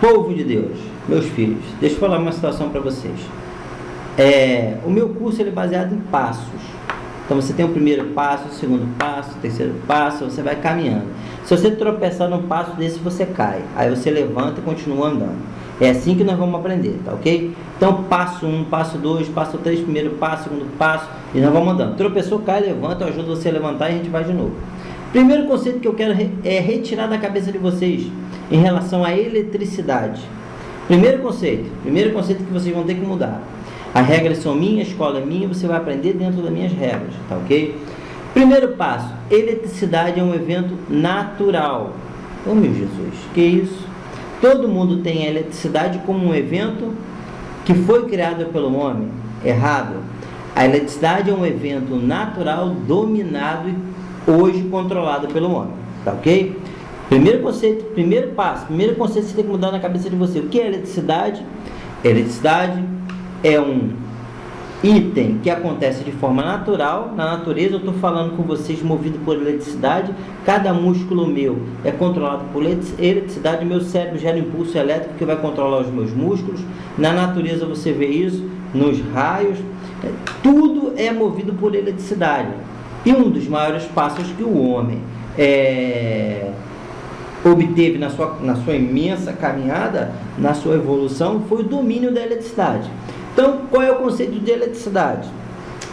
Povo de Deus, meus filhos, deixa eu falar uma situação para vocês. O meu curso ele é baseado em passos. Então você tem o primeiro passo, o segundo passo, o terceiro passo, você vai caminhando. Se você tropeçar num passo desse, você cai. Aí você levanta e continua andando. É assim que nós vamos aprender, tá ok? Então passo 1, passo 2, passo 3, primeiro passo, segundo passo, e nós vamos andando. Tropeçou, cai, levanta, eu ajudo você a levantar e a gente vai de novo. Primeiro conceito que eu quero é retirar da cabeça de vocês em relação à eletricidade. Primeiro conceito que vocês vão ter que mudar. As regras são minhas, a escola é minha, você vai aprender dentro das minhas regras, tá ok? Primeiro passo, eletricidade é um evento natural. Oh meu Jesus, que isso? Todo mundo tem a eletricidade como um evento que foi criado pelo homem. Errado. A eletricidade é um evento natural dominado e hoje controlado pelo homem, tá ok? Primeiro conceito, primeiro passo, primeiro conceito que você tem que mudar na cabeça de você. O que é eletricidade? Eletricidade é um item que acontece de forma natural, na natureza. Eu estou falando com vocês movido por eletricidade. Cada músculo meu é controlado por eletricidade. Meu cérebro gera impulso elétrico que vai controlar os meus músculos. Na natureza você vê isso, nos raios. Tudo é movido por eletricidade. E um dos maiores passos que o homem obteve na sua imensa caminhada, na sua evolução, foi o domínio da eletricidade. Então, qual é o conceito de eletricidade?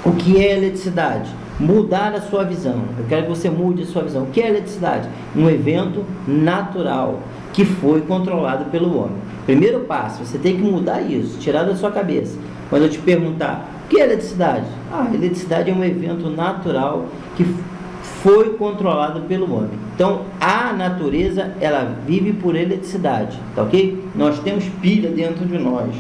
O que é eletricidade? Mudar a sua visão. Eu quero que você mude a sua visão. O que é eletricidade? Um evento natural que foi controlado pelo homem. Primeiro passo, você tem que mudar isso, tirar da sua cabeça. Quando eu te perguntar, o que é eletricidade? Eletricidade é um evento natural que foi controlado pelo homem. Então, a natureza, ela vive por eletricidade, tá ok? Nós temos pilha dentro de nós,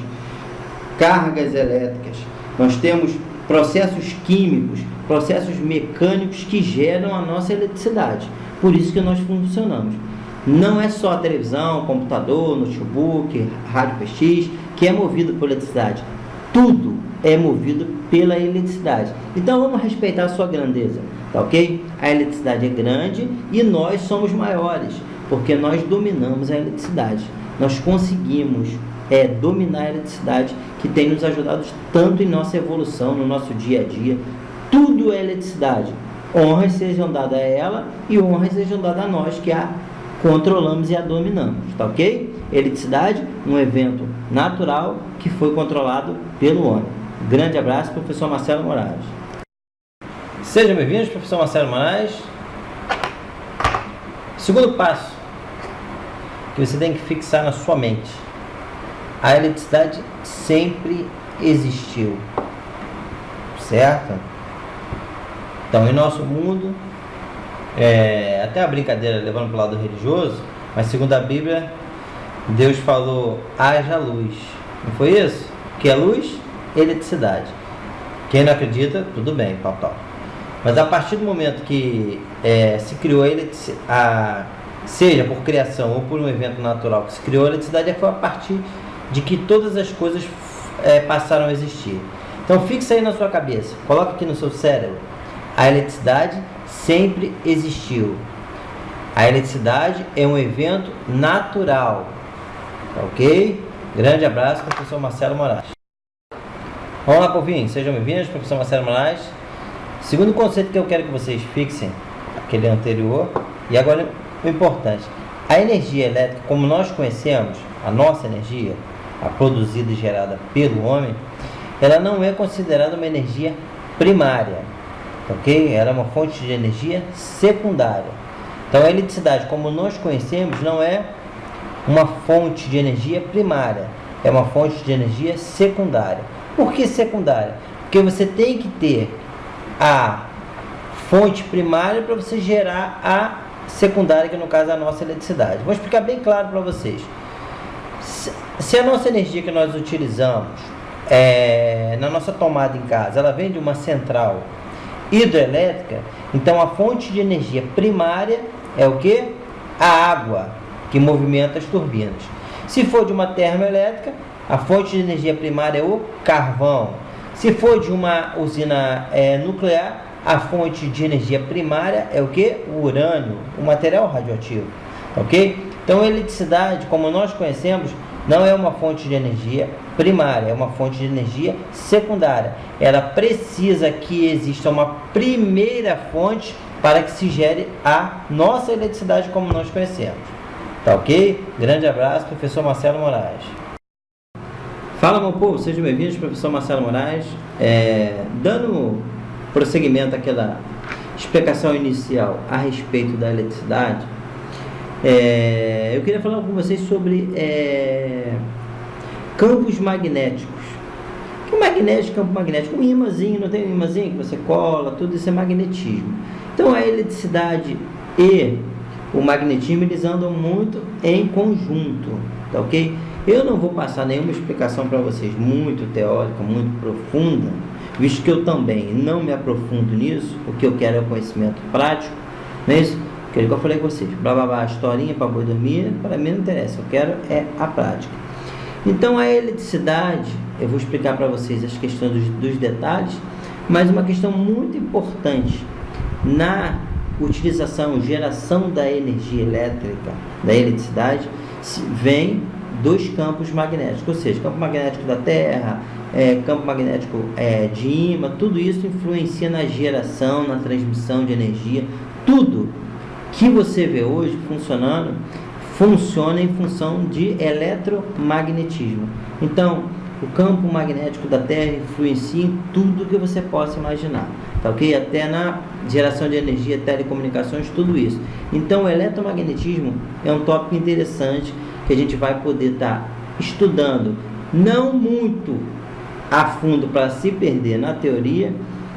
cargas elétricas, nós temos processos químicos, processos mecânicos que geram a nossa eletricidade. Por isso que nós funcionamos. Não é só a televisão, computador, notebook, rádio PX que é movido por eletricidade. Tudo é movido pela eletricidade. Então vamos respeitar a sua grandeza, tá ok? A eletricidade é grande e nós somos maiores, porque nós dominamos a eletricidade. Nós conseguimos dominar a eletricidade, que tem nos ajudado tanto em nossa evolução, no nosso dia a dia. Tudo é eletricidade. Honras sejam dadas a ela e honras sejam dadas a nós, que a controlamos e a dominamos, tá ok? Eletricidade, um evento natural que foi controlado pelo homem. Grande abraço, professor Marcelo Moraes. Sejam bem-vindos, professor Marcelo Moraes. Segundo passo que você tem que fixar na sua mente: a eletricidade sempre existiu, certo? Então, em nosso mundo, até a brincadeira levando para o lado religioso, mas segundo a Bíblia, Deus falou: haja luz. Não foi isso? O que é luz? Eletricidade. Quem não acredita, tudo bem, tal. Mas a partir do momento que se criou seja por criação ou por um evento natural que se criou a eletricidade, foi a partir de que todas as coisas passaram a existir. Então fixa aí na sua cabeça, coloca aqui no seu cérebro: a eletricidade sempre existiu. A eletricidade é um evento natural, tá ok? Grande abraço, professor Marcelo Moraes. Vamos lá, povinho, sejam bem-vindos, professor Marcelo Moraes. Segundo conceito que eu quero que vocês fixem, aquele anterior, e agora o importante: a energia elétrica, como nós conhecemos, a nossa energia, a produzida e gerada pelo homem, ela não é considerada uma energia primária, ok? Ela é uma fonte de energia secundária. Então a eletricidade, como nós conhecemos, não é uma fonte de energia primária, é uma fonte de energia secundária. Por que secundária? Porque você tem que ter a fonte primária para você gerar a secundária, que no caso é a nossa eletricidade. Vou explicar bem claro para vocês. Se a nossa energia que nós utilizamos na nossa tomada em casa, ela vem de uma central hidrelétrica, então a fonte de energia primária é o que? A água que movimenta as turbinas. Se for de uma termoelétrica, a fonte de energia primária é o carvão. Se for de uma usina nuclear, a fonte de energia primária é o que? O urânio, o material radioativo, ok? Então a eletricidade, como nós conhecemos, não é uma fonte de energia primária, é uma fonte de energia secundária. Ela precisa que exista uma primeira fonte para que se gere a nossa eletricidade como nós conhecemos. Tá ok? Grande abraço, professor Marcelo Moraes. Fala, meu povo, sejam bem-vindos, professor Marcelo Moraes. Dando prosseguimento àquela explicação inicial a respeito da eletricidade, eu queria falar com vocês sobre campos magnéticos. Que o magnético, campo magnético, um imãzinho, não tem um imãzinho que você cola, tudo isso é magnetismo. Então a eletricidade e o magnetismo, eles andam muito em conjunto, tá ok? Eu não vou passar nenhuma explicação para vocês muito teórica, muito profunda, visto que eu também não me aprofundo nisso. O que eu quero é o conhecimento prático, não é isso? Que eu falei com vocês, blá blá blá, historinha para boi dormir, para mim não interessa, eu quero é a prática. Então a eletricidade, eu vou explicar para vocês as questões dos detalhes, mas uma questão muito importante na utilização, geração da energia elétrica, da eletricidade, vem dos campos magnéticos, ou seja, campo magnético da Terra, campo magnético de ímã, tudo isso influencia na geração, na transmissão de energia. Tudo que você vê hoje funcionando, funciona em função de eletromagnetismo. Então, o campo magnético da Terra influencia em tudo que você possa imaginar, tá ok? Até na geração de energia, telecomunicações, tudo isso. Então, o eletromagnetismo é um tópico interessante que a gente vai poder estar estudando, não muito a fundo para se perder na teoria,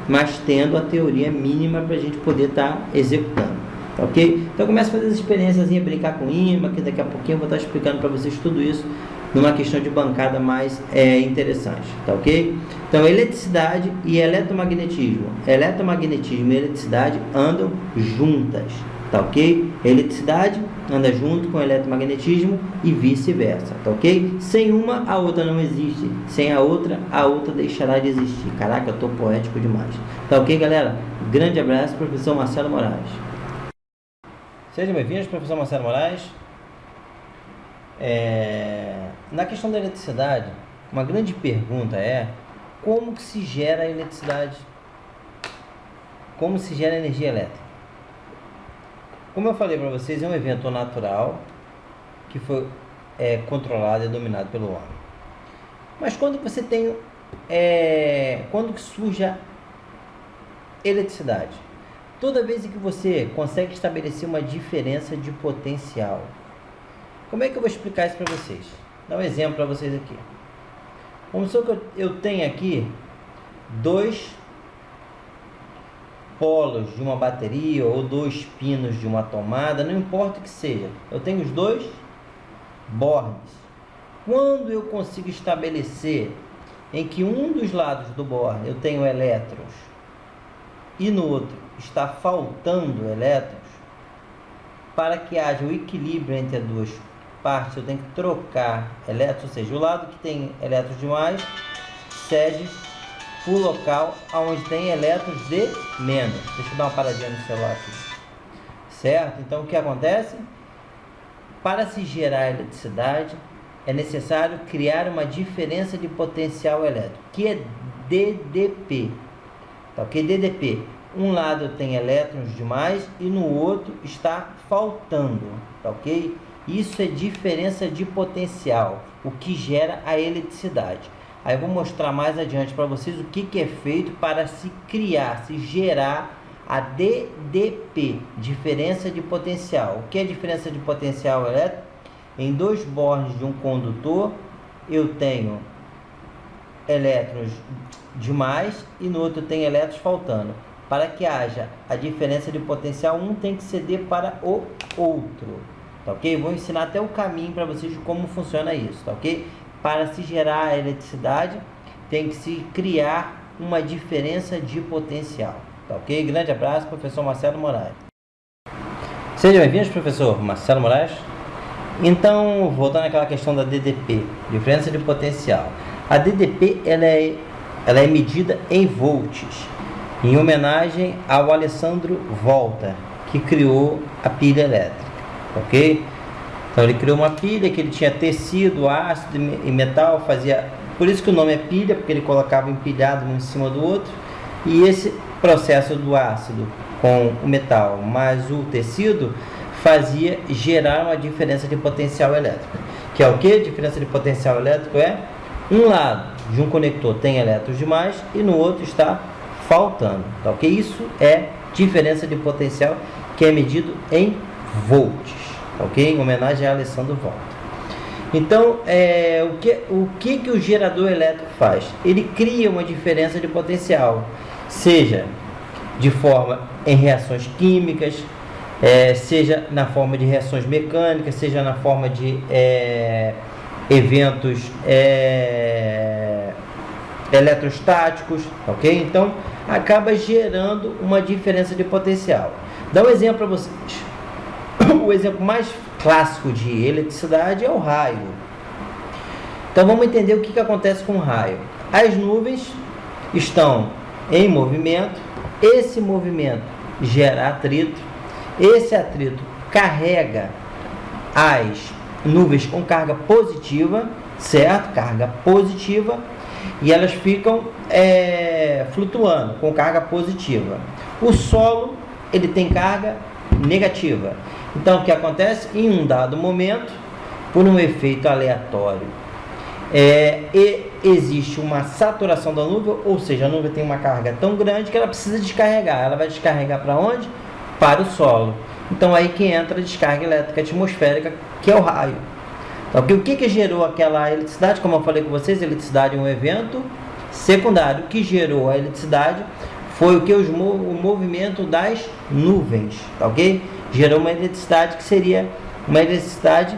mas tendo a teoria mínima para a gente poder estar executando, tá ok? Então, começa a fazer as experiências, brincar com ímã, que daqui a pouquinho eu vou estar explicando para vocês tudo isso numa questão de bancada mais interessante, tá ok? Então, eletricidade e eletromagnetismo. Eletromagnetismo e eletricidade andam juntas, tá ok? Eletricidade anda junto com eletromagnetismo e vice-versa, tá ok? Sem uma, a outra não existe. Sem a outra deixará de existir. Caraca, eu tô poético demais. Tá ok, galera? Grande abraço, professor Marcelo Moraes. Sejam bem-vindos, professor Marcelo Moraes. Na questão da eletricidade, uma grande pergunta é: como que se gera a eletricidade? Como se gera a energia elétrica? Como eu falei para vocês, é um evento natural que foi controlado e dominado pelo homem. Mas quando você tem quando que surge a eletricidade? Toda vez que você consegue estabelecer uma diferença de potencial. Como é que eu vou explicar isso para vocês? Vou dar um exemplo para vocês aqui. Vamos supor que eu tenho aqui dois polos de uma bateria ou dois pinos de uma tomada, não importa o que seja. Eu tenho os dois bornes. Quando eu consigo estabelecer em que um dos lados do borne eu tenho elétrons e no outro está faltando elétrons, para que haja o equilíbrio entre as duas partes, eu tenho que trocar elétrons, ou seja, o lado que tem elétrons demais cede para o local onde tem elétrons de menos. Deixa eu dar uma paradinha no celular aqui. Certo? Então, o que acontece? Para se gerar eletricidade, é necessário criar uma diferença de potencial elétrico, que é DDP. Tá ok? DDP. Um lado tem elétrons demais e no outro está faltando. Tá ok? Isso é diferença de potencial, o que gera a eletricidade. Aí eu vou mostrar mais adiante para vocês o que é feito para se criar, se gerar a DDP, diferença de potencial. O que é diferença de potencial elétrico? Em dois bornes de um condutor, eu tenho elétrons demais e no outro tem elétrons faltando. Para que haja a diferença de potencial, um tem que ceder para o outro. Tá ok? Vou ensinar até o caminho para vocês de como funciona isso, tá ok? Para se gerar a eletricidade, tem que se criar uma diferença de potencial, tá ok? Grande abraço, professor Marcelo Moraes. Sejam bem-vindos, professor Marcelo Moraes. Então, voltando àquela questão da DDP, diferença de potencial. A DDP, ela é medida em volts, em homenagem ao Alessandro Volta, que criou a pilha elétrica. Ok? Então ele criou uma pilha que ele tinha tecido, ácido e metal, fazia... Por isso que o nome é pilha, porque ele colocava empilhado um em cima do outro. E esse processo do ácido com o metal mais o tecido fazia gerar uma diferença de potencial elétrico. Que é o que? Diferença de potencial elétrico é um lado de um conector tem elétrons demais e no outro está faltando. Tá ok? Isso é diferença de potencial que é medido em volts. Ok? Em homenagem a Alessandro Volta. Então, o que o gerador elétrico faz? Ele cria uma diferença de potencial, seja de forma em reações químicas, seja na forma de reações mecânicas, seja na forma de eventos eletrostáticos, ok? Então, acaba gerando uma diferença de potencial. Dá um exemplo para vocês. O exemplo mais clássico de eletricidade é o raio. Então vamos entender o que acontece com o raio. As nuvens estão em movimento, esse movimento gera atrito, esse atrito carrega as nuvens com carga positiva, certo? Carga positiva, e elas ficam flutuando com carga positiva. O solo, ele tem carga negativa. Então, o que acontece? Em um dado momento, por um efeito aleatório, existe uma saturação da nuvem, ou seja, a nuvem tem uma carga tão grande que ela precisa descarregar. Ela vai descarregar para onde? Para o solo. Então, aí que entra a descarga elétrica atmosférica, que é o raio. Então, o que gerou aquela eletricidade? Como eu falei com vocês, a eletricidade é um evento secundário. O que gerou a eletricidade foi o movimento das nuvens, tá ok? Gerou uma eletricidade que seria uma eletricidade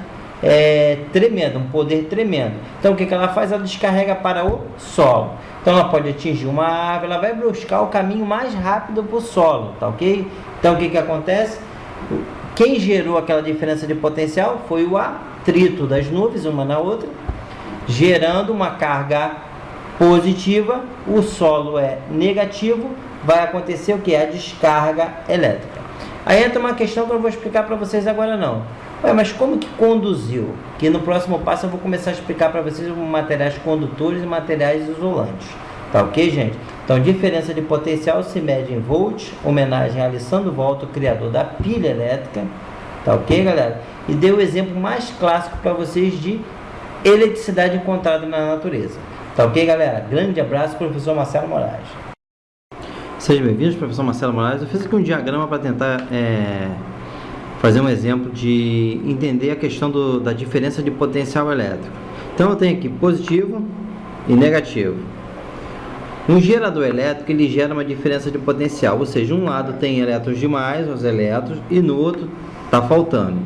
tremenda, um poder tremendo. Então o que ela faz? Ela descarrega para o solo. Então ela pode atingir uma árvore, ela vai buscar o caminho mais rápido para o solo, tá ok? Então o que acontece? Quem gerou aquela diferença de potencial foi o atrito das nuvens, uma na outra, gerando uma carga positiva. O solo é negativo, vai acontecer o que? A descarga elétrica. Aí entra uma questão que eu não vou explicar para vocês agora não. Mas como que conduziu? Que no próximo passo eu vou começar a explicar para vocês materiais condutores e materiais isolantes. Tá ok, gente? Então, diferença de potencial se mede em volts, homenagem a Alessandro Volta, o criador da pilha elétrica. Tá ok, galera? E dei o exemplo mais clássico para vocês de eletricidade encontrada na natureza. Tá ok, galera? Grande abraço, professor Marcelo Moraes. Sejam bem-vindos, professor Marcelo Moraes. Eu fiz aqui um diagrama para tentar fazer um exemplo de entender a questão da diferença de potencial elétrico. Então eu tenho aqui positivo e negativo. Um gerador elétrico, ele gera uma diferença de potencial, ou seja, um lado tem elétrons demais, os elétrons, e no outro está faltando.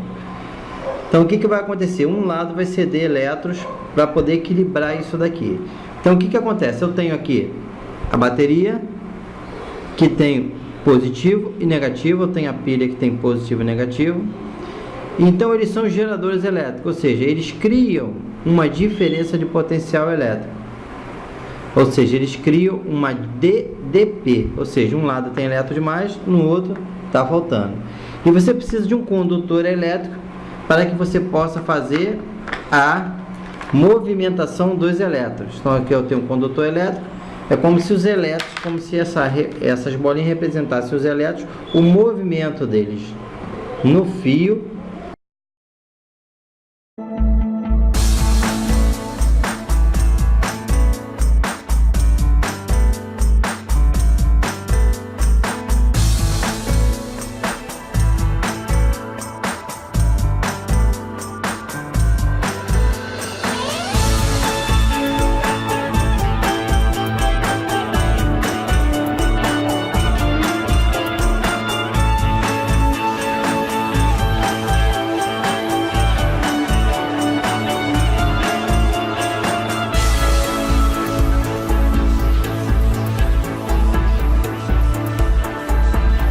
Então o que vai acontecer? Um lado vai ceder elétrons para poder equilibrar isso daqui. Então o que acontece? Eu tenho aqui a bateria, que tem positivo e negativo, eu tenho a pilha que tem positivo e negativo. Então eles são geradores elétricos, ou seja, eles criam uma diferença de potencial elétrico. Ou seja, eles criam uma DDP, ou seja, um lado tem elétron demais, no outro está faltando. E você precisa de um condutor elétrico para que você possa fazer a movimentação dos elétrons. Então aqui eu tenho um condutor elétrico. É como se os elétrons, como se essas bolinhas representassem os elétrons, o movimento deles no fio